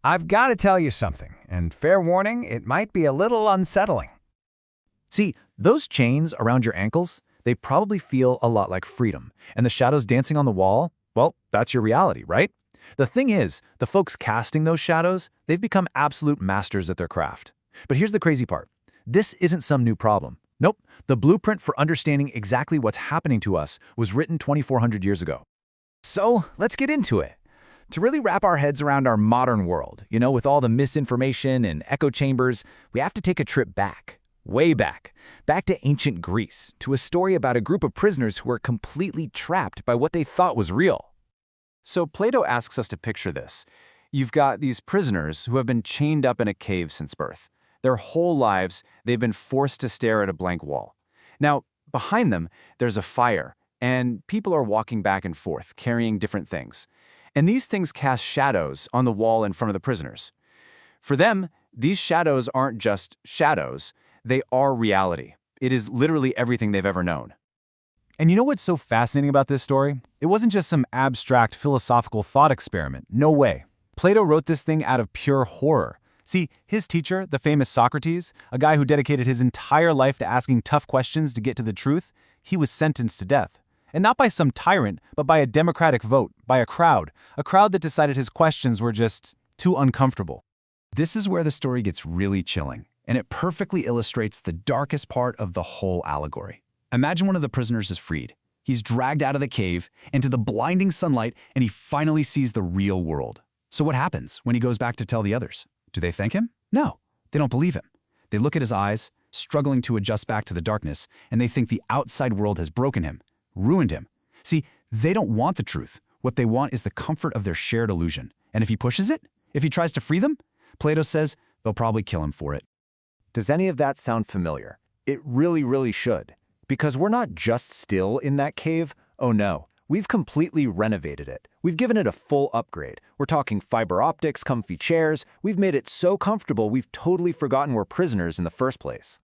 I've got to tell you something, and fair warning, it might be a little unsettling. See, those chains around your ankles, they probably feel a lot like freedom. And the shadows dancing on the wall, well, that's your reality, right? The thing is, the folks casting those shadows, they've become absolute masters at their craft. But here's the crazy part. This isn't some new problem. Nope, the blueprint for understanding exactly what's happening to us was written 2,400 years ago. So let's get into it. To really wrap our heads around our modern world, with all the misinformation and echo chambers, we have to take a trip back, way back to ancient Greece, to a story about a group of prisoners who were completely trapped by what they thought was real. So Plato asks us to picture this. You've got these prisoners who have been chained up in a cave since birth. Their whole lives, they've been forced to stare at a blank wall. Now, behind them, there's a fire, and people are walking back and forth, carrying different things. And these things cast shadows on the wall in front of the prisoners. For them, these shadows aren't just shadows, they are reality. It is literally everything they've ever known. And you know what's so fascinating about this story? It wasn't just some abstract philosophical thought experiment. No way. Plato wrote this thing out of pure horror. See, his teacher, the famous Socrates, a guy who dedicated his entire life to asking tough questions to get to the truth, he was sentenced to death. And not by some tyrant, but by a democratic vote, by a crowd that decided his questions were just too uncomfortable. This is where the story gets really chilling, and it perfectly illustrates the darkest part of the whole allegory. Imagine one of the prisoners is freed. He's dragged out of the cave into the blinding sunlight, and he finally sees the real world. So what happens when he goes back to tell the others? Do they thank him? No, they don't believe him. They look at his eyes, struggling to adjust back to the darkness, and they think the outside world has broken him, ruined him. See, they don't want the truth. What they want is the comfort of their shared illusion. And if he pushes it, if he tries to free them, Plato says they'll probably kill him for it. Does any of that sound familiar? It really, really should. Because we're not just still in that cave. Oh no, we've completely renovated it. We've given it a full upgrade. We're talking fiber optics, comfy chairs. We've made it so comfortable we've totally forgotten we're prisoners in the first place.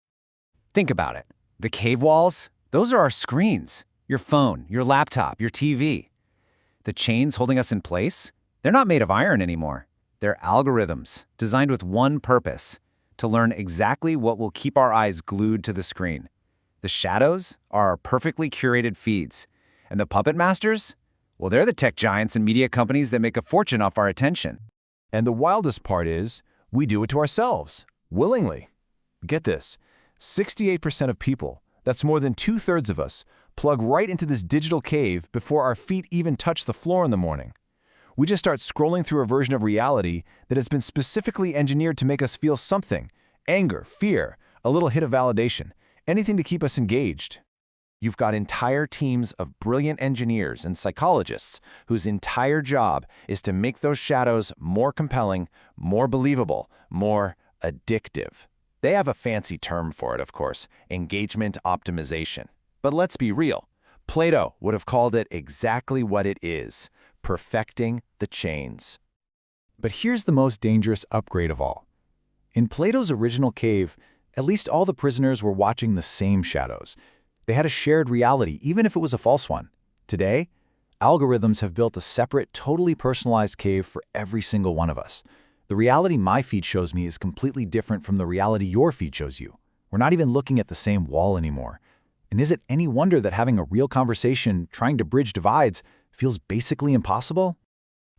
Think about it. The cave walls, those are our screens. Your phone, your laptop, your TV. The chains holding us in place, they're not made of iron anymore. They're algorithms designed with one purpose: to learn exactly what will keep our eyes glued to the screen. The shadows are our perfectly curated feeds. And the puppet masters? Well, they're the tech giants and media companies that make a fortune off our attention. And the wildest part is, we do it to ourselves, willingly. Get this, 68% of people, that's more than 2/3 of us, plug right into this digital cave before our feet even touch the floor in the morning. We just start scrolling through a version of reality that has been specifically engineered to make us feel something: anger, fear, a little hit of validation, anything to keep us engaged. You've got entire teams of brilliant engineers and psychologists whose entire job is to make those shadows more compelling, more believable, more addictive. They have a fancy term for it, of course: engagement optimization. But let's be real. Plato would have called it exactly what it is: perfecting the chains. But here's the most dangerous upgrade of all. In Plato's original cave, at least all the prisoners were watching the same shadows. They had a shared reality, even if it was a false one. Today, algorithms have built a separate, totally personalized cave for every single one of us. The reality my feed shows me is completely different from the reality your feed shows you. We're not even looking at the same wall anymore. And is it any wonder that having a real conversation, trying to bridge divides, feels basically impossible?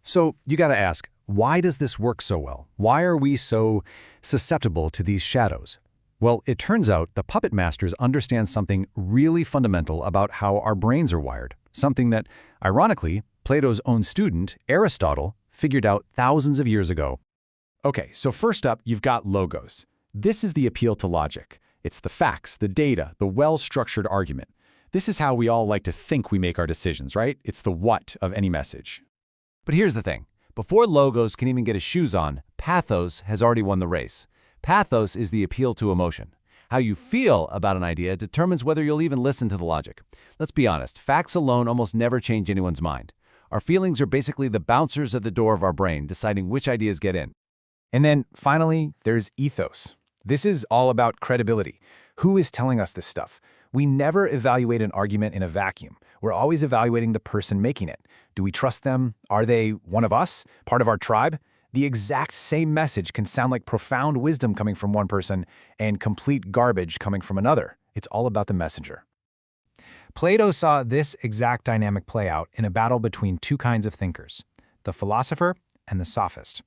So you gotta ask, why does this work so well? Why are we so susceptible to these shadows? Well, it turns out the puppet masters understand something really fundamental about how our brains are wired, something that, ironically, Plato's own student, Aristotle, figured out thousands of years ago. Okay, so first up, you've got logos. This is the appeal to logic. It's the facts, the data, the well-structured argument. This is how we all like to think we make our decisions, right? It's the what of any message. But here's the thing. Before logos can even get his shoes on, pathos has already won the race. Pathos is the appeal to emotion. How you feel about an idea determines whether you'll even listen to the logic. Let's be honest, facts alone almost never change anyone's mind. Our feelings are basically the bouncers at the door of our brain, deciding which ideas get in. And then, finally, there's ethos. This is all about credibility. Who is telling us this stuff? We never evaluate an argument in a vacuum. We're always evaluating the person making it. Do we trust them? Are they one of us? Part of our tribe? The exact same message can sound like profound wisdom coming from one person and complete garbage coming from another. It's all about the messenger. Plato saw this exact dynamic play out in a battle between two kinds of thinkers, the philosopher and the sophist.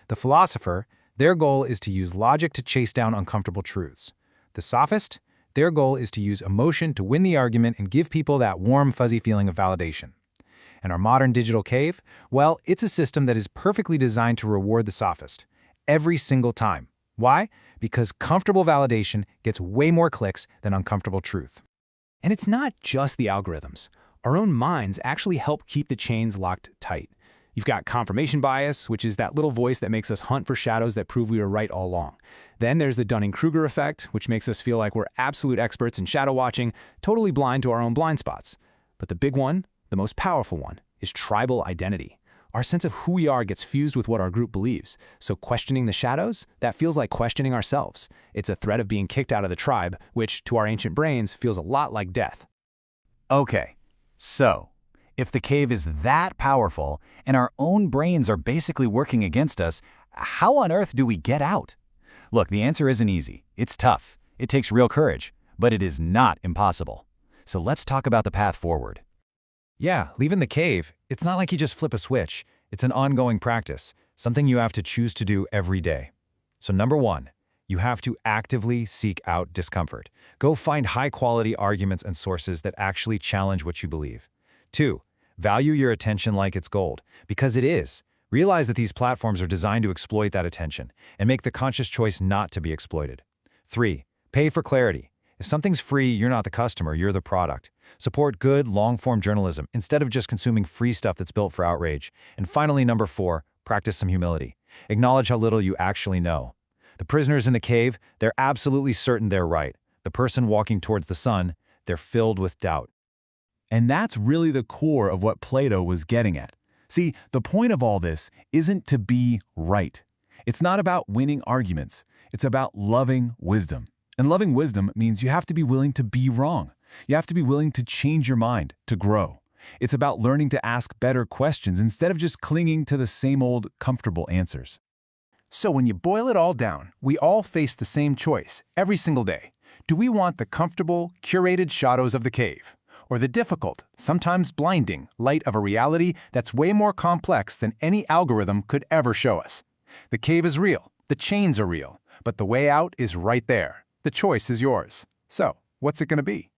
The philosopher, their goal is to use logic to chase down uncomfortable truths. The sophist, their goal is to use emotion to win the argument and give people that warm, fuzzy feeling of validation. And our modern digital cave? Well, it's a system that is perfectly designed to reward the sophist every single time. Why? Because comfortable validation gets way more clicks than uncomfortable truth. And it's not just the algorithms. Our own minds actually help keep the chains locked tight. You've got confirmation bias, which is that little voice that makes us hunt for shadows that prove we were right all along. Then there's the Dunning-Kruger effect, which makes us feel like we're absolute experts in shadow watching, totally blind to our own blind spots. But the big one, the most powerful one, is tribal identity. Our sense of who we are gets fused with what our group believes. So questioning the shadows, that feels like questioning ourselves. It's a threat of being kicked out of the tribe, which, to our ancient brains, feels a lot like death. Okay, so if the cave is that powerful and our own brains are basically working against us, how on earth do we get out? Look, the answer isn't easy. It's tough. It takes real courage, but it is not impossible. So let's talk about the path forward. Yeah, leaving the cave, it's not like you just flip a switch. It's an ongoing practice, something you have to choose to do every day. So number one, you have to actively seek out discomfort. Go find high-quality arguments and sources that actually challenge what you believe. 2, value your attention like it's gold, because it is. Realize that these platforms are designed to exploit that attention and make the conscious choice not to be exploited. 3, pay for clarity. If something's free, you're not the customer, you're the product. Support good, long-form journalism instead of just consuming free stuff that's built for outrage. And finally, number 4, practice some humility. Acknowledge how little you actually know. The prisoners in the cave, they're absolutely certain they're right. The person walking towards the sun, they're filled with doubt. And that's really the core of what Plato was getting at. See, the point of all this isn't to be right. It's not about winning arguments. It's about loving wisdom. And loving wisdom means you have to be willing to be wrong. You have to be willing to change your mind, to grow. It's about learning to ask better questions instead of just clinging to the same old comfortable answers. So when you boil it all down, we all face the same choice every single day. Do we want the comfortable, curated shadows of the cave? Or the difficult, sometimes blinding, light of a reality that's way more complex than any algorithm could ever show us? The cave is real, the chains are real, but the way out is right there. The choice is yours. So, what's it going to be?